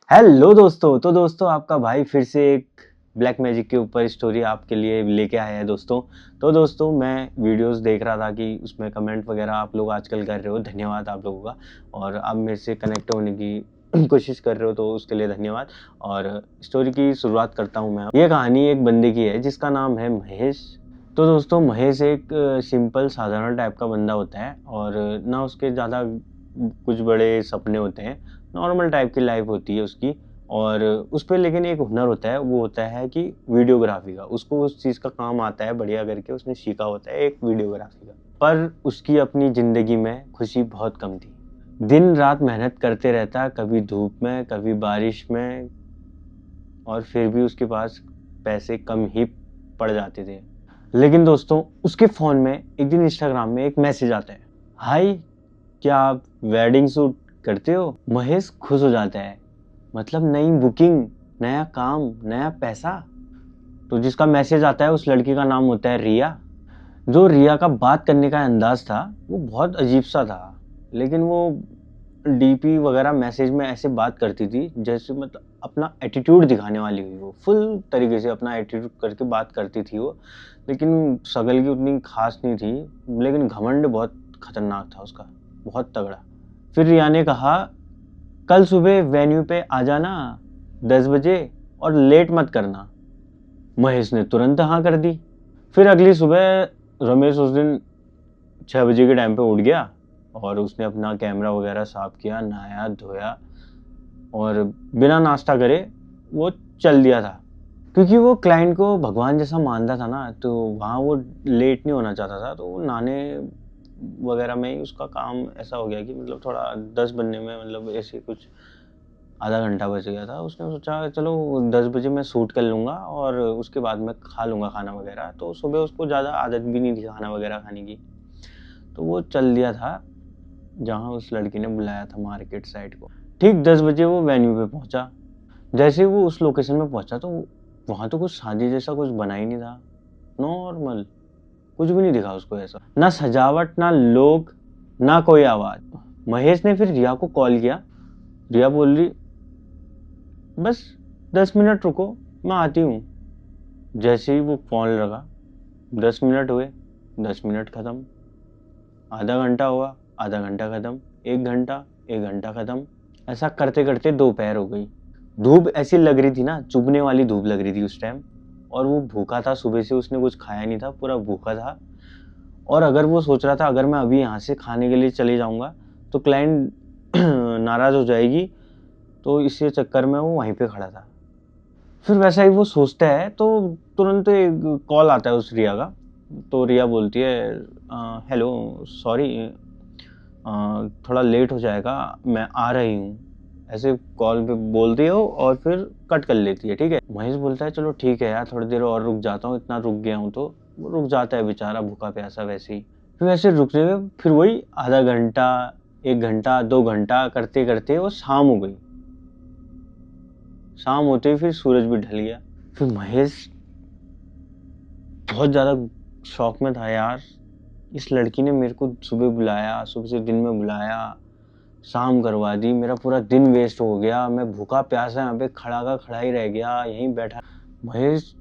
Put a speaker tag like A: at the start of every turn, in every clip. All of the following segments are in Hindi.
A: हेलो दोस्तों। तो दोस्तों आपका भाई फिर से एक ब्लैक मैजिक के ऊपर स्टोरी आपके लिए लेके आया है दोस्तों। तो दोस्तों मैं वीडियोस देख रहा था कि उसमें कमेंट वगैरह आप लोग आजकल कर रहे हो, धन्यवाद आप लोगों का। और आप मेरे से कनेक्ट होने की कोशिश कर रहे हो तो उसके लिए धन्यवाद। और स्टोरी की शुरुआत करता हूँ मैं। ये कहानी एक बंदे की है जिसका नाम है महेश। तो दोस्तों महेश एक सिंपल साधारण टाइप का बंदा होता है और ना उसके ज़्यादा कुछ बड़े सपने होते हैं। नॉर्मल टाइप की लाइफ होती है उसकी। और उस पर लेकिन एक हुनर होता है, वो होता है कि वीडियोग्राफी का। उसको उस चीज़ का काम आता है बढ़िया करके, उसने सीखा होता है एक वीडियोग्राफी का। पर उसकी अपनी ज़िंदगी में खुशी बहुत कम थी। दिन रात मेहनत करते रहता, कभी धूप में कभी बारिश में, और फिर भी उसके पास पैसे कम ही पड़ जाते थे। लेकिन दोस्तों उसके फ़ोन में एक दिन इंस्टाग्राम में एक मैसेज आता है, हाय क्या आप वेडिंग शूट करते हो? महेश खुश हो जाता है, मतलब नई बुकिंग, नया काम, नया पैसा। तो जिसका मैसेज आता है उस लड़की का नाम होता है रिया। जो रिया का बात करने का अंदाज था वो बहुत अजीब सा था, लेकिन वो डीपी वगैरह मैसेज में ऐसे बात करती थी जैसे मतलब अपना एटीट्यूड दिखाने वाली हुई। वो फुल तरीके से अपना एटीट्यूड करके बात करती थी वो, लेकिन शक्ल की उतनी खास नहीं थी, लेकिन घमंड बहुत खतरनाक था उसका, बहुत तगड़ा। फिर रिया ने कहा, कल सुबह वेन्यू पे आ जाना 10 बजे और लेट मत करना। महेश ने तुरंत हाँ कर दी। फिर अगली सुबह रमेश उस दिन 6 बजे के टाइम पे उठ गया और उसने अपना कैमरा वगैरह साफ किया, नहाया धोया और बिना नाश्ता करे वो चल दिया था। क्योंकि वो क्लाइंट को भगवान जैसा मानता था ना, तो वहाँ वो लेट नहीं होना चाहता था। तो वो नहाने वगैरह में ही उसका काम ऐसा हो गया कि मतलब थोड़ा 10 बनने में मतलब ऐसे कुछ आधा घंटा बच गया था। उसने सोचा चलो 10 बजे मैं शूट कर लूँगा और उसके बाद मैं खा लूँगा खाना वगैरह। तो सुबह उसको ज़्यादा आदत भी नहीं थी खाना वगैरह खाने की, तो वो चल दिया था जहाँ उस लड़की ने बुलाया था मार्केट साइड को। ठीक 10 बजे वो वेन्यू पे पहुँचा। जैसे ही वो उस लोकेशन में पहुँचा तो वहाँ तो कुछ शादी जैसा कुछ बना ही नहीं था। नॉर्मल कुछ भी नहीं दिखा उसको ऐसा, ना सजावट ना लोग ना कोई आवाज़। महेश ने फिर रिया को कॉल किया। रिया बोल रही, बस 10 मिनट रुको मैं आती हूँ। जैसे ही वो फोन लगा, 10 मिनट हुए, 10 मिनट खत्म। आधा घंटा हुआ, आधा घंटा खत्म। 1 घंटा, 1 घंटा खत्म। ऐसा करते करते दोपहर हो गई। धूप ऐसी लग रही थी ना, चुभने वाली धूप लग रही थी उस टाइम। और वो भूखा था, सुबह से उसने कुछ खाया नहीं था, पूरा भूखा था। और अगर वो सोच रहा था अगर मैं अभी यहाँ से खाने के लिए चले जाऊँगा तो क्लाइंट नाराज़ हो जाएगी, तो इसी चक्कर में वो वहीं पे खड़ा था। फिर वैसा ही वो सोचता है तो तुरंत एक कॉल आता है उस रिया का। तो रिया बोलती है, हेलो सॉरी, थोड़ा लेट हो जाएगा, मैं आ रही हूँ। ऐसे कॉल पे बोलती हो और फिर कट कर लेती है। ठीक है, महेश बोलता है चलो ठीक है यार, थोड़ी देर और रुक जाता हूँ, इतना रुक गया हूँ। तो वो रुक जाता है बेचारा, भूखा प्यासा वैसे ही। फिर वैसे रुकने में फिर वही आधा घंटा, 1 घंटा, 2 घंटा करते करते वो शाम हो गई। शाम होते ही फिर सूरज भी ढल गया। फिर महेश बहुत ज़्यादा शौक में था यार, इस लड़की ने मेरे को सुबह बुलाया, सुबह से दिन में बुलाया, शाम करवा दी, मेरा पूरा दिन वेस्ट हो गया, मैं भूखा प्यासा यहाँ पे खड़ा का खड़ा ही रह गया, यहीं बैठा। महेश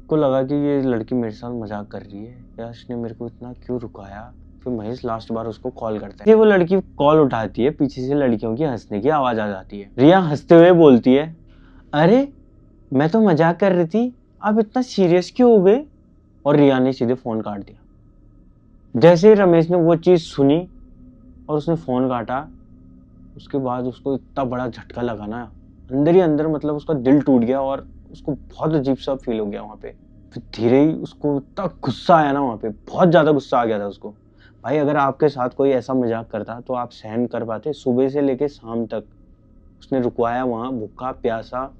A: को लगा कि ये लड़की मेरे साथ मजाक कर रही है या इसने मेरे को इतना क्यों रुकाया। फिर महेश लास्ट बार उसको कॉल करता है। वो लड़की कॉल उठाती है, पीछे से लड़कियों की हंसने की आवाज आ जाती है। रिया हंसते हुए बोलती है, अरे मैं तो मजाक कर रही थी, आप इतना सीरियस क्यों हो गए? और रिया ने सीधे फोन काट दिया। जैसे ही रमेश ने वो चीज सुनी और उसने फोन काटा, उसके बाद उसको इतना बड़ा झटका लगा ना, अंदर ही अंदर मतलब उसका दिल टूट गया और उसको बहुत अजीब सा फील हो गया वहां पे। फिर धीरे ही उसको इतना गुस्सा आया ना, वहां पे बहुत ज्यादा गुस्सा आ गया था उसको। भाई अगर आपके साथ कोई ऐसा मजाक करता तो आप सहन कर पाते? सुबह से लेके शाम तक उसने रुकवाया वहां, भूखा प्यासा।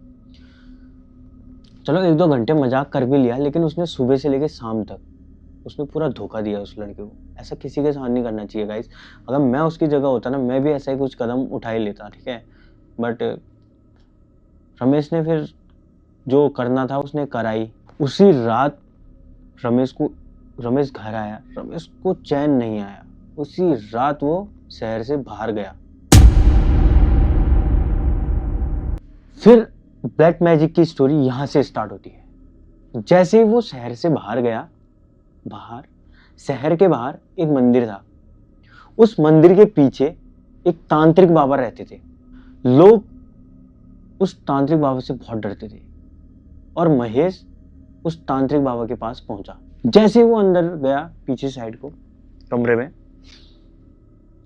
A: चलो 1-2 घंटे मजाक कर भी लिया, लेकिन उसने सुबह से लेके शाम तक उसने पूरा धोखा दिया उस लड़के को। ऐसा किसी के साथ नहीं करना चाहिए गाइस। अगर मैं उसकी जगह होता ना, मैं भी ऐसा ही कुछ कदम उठा ही लेता। ठीक है, बट रमेश ने फिर जो करना था उसने कराई। उसी रात रमेश घर आया, रमेश को चैन नहीं आया। उसी रात वो शहर से बाहर गया। फिर ब्लैक मैजिक की स्टोरी यहाँ से स्टार्ट होती है। जैसे ही वो शहर से बाहर गया, शहर के बाहर एक मंदिर था। उस मंदिर के पीछे एक तांत्रिक बाबा रहते थे। लोग उस तांत्रिक बाबा से बहुत डरते थे और महेश उस तांत्रिक बाबा के पास पहुंचा। जैसे वो अंदर गया, पीछे साइड को कमरे में,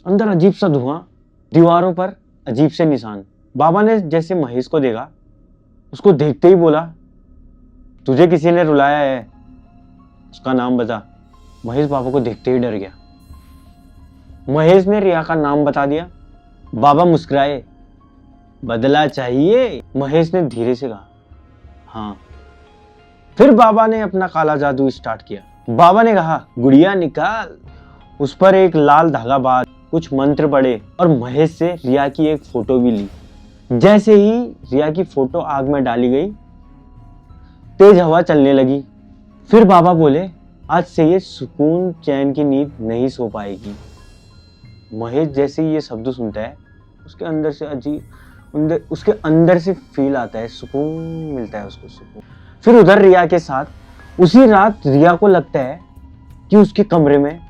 A: अंदर अजीब सा धुआं, दीवारों पर अजीब से निशान। बाबा ने जैसे महेश को देखा, उसको देखते ही बोला, तुझे किसी ने रुलाया है, उसका नाम बता। महेश बाबा को देखते ही डर गया। महेश ने रिया का नाम बता दिया। बाबा मुस्कुराए, बदला चाहिए? महेश ने धीरे से कहा, हाँ। फिर बाबा ने अपना काला जादू स्टार्ट किया। बाबा ने कहा, गुड़िया निकाल। उस पर एक लाल धागा बांध, कुछ मंत्र पढ़े और महेश से रिया की एक फोटो भी ली। जैसे ही रिया की फोटो आग में डाली गई, तेज हवा चलने लगी। फिर बाबा बोले, आज से ये सुकून चैन की नींद नहीं सो पाएगी। महेश जैसे ही ये शब्द सुनता है, उसके अंदर से फील आता है, सुकून मिलता है उसको, सुकून। फिर उधर रिया के साथ उसी रात रिया को लगता है कि उसके कमरे में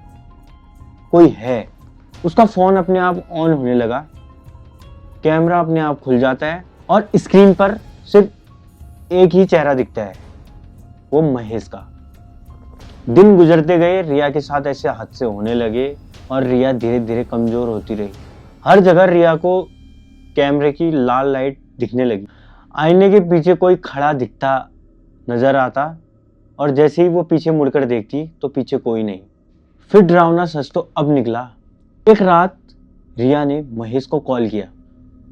A: कोई है। उसका फोन अपने आप ऑन होने लगा, कैमरा अपने आप खुल जाता है और स्क्रीन पर सिर्फ एक ही चेहरा दिखता है, वो महेश का। दिन गुजरते गए, रिया के साथ ऐसे हादसे होने लगे और रिया धीरे धीरे कमजोर होती रही। हर जगह रिया को कैमरे की लाल लाइट दिखने लगी। आईने के पीछे कोई खड़ा दिखता नजर आता और जैसे ही वो पीछे मुड़कर देखती तो पीछे कोई नहीं। फिर डरावना सच तो अब निकला। एक रात रिया ने महेश को कॉल किया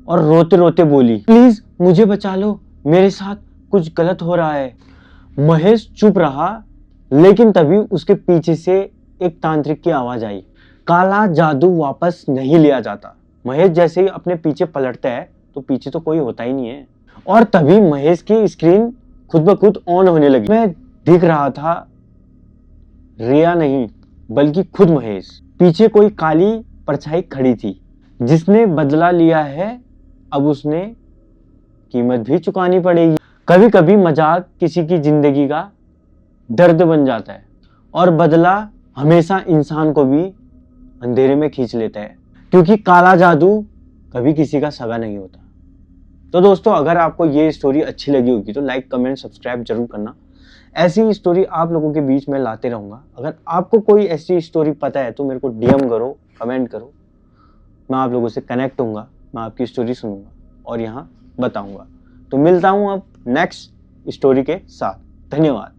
A: और रोते रोते बोली, प्लीज मुझे बचा लो, मेरे साथ कुछ गलत हो रहा है। महेश चुप रहा, लेकिन तभी उसके पीछे से एक तांत्रिक की आवाज आई, काला जादू वापस नहीं लिया जाता। महेश जैसे ही अपने पीछे पलटता है तो पीछे तो कोई होता ही नहीं है। और तभी महेश की स्क्रीन खुद ब खुद ऑन होने लगी। मैं दिख रहा था रिया नहीं, बल्कि खुद महेश। पीछे कोई काली परछाई खड़ी थी, जिसने बदला लिया है, अब उसने कीमत भी चुकानी पड़ेगी। कभी कभी मजाक किसी की जिंदगी का दर्द बन जाता है और बदला हमेशा इंसान को भी अंधेरे में खींच लेता है, क्योंकि काला जादू कभी किसी का सगा नहीं होता। तो दोस्तों, अगर आपको ये स्टोरी अच्छी लगी होगी तो लाइक, कमेंट, सब्सक्राइब जरूर करना। ऐसी स्टोरी आप लोगों के बीच में लाते रहूंगा। अगर आपको कोई ऐसी स्टोरी पता है तो मेरे को डीएम करो, कमेंट करो, मैं आप लोगों से कनेक्ट होऊंगा, मैं आपकी स्टोरी सुनूंगा और यहाँ बताऊंगा। तो मिलता हूँ अब नेक्स्ट स्टोरी के साथ। धन्यवाद।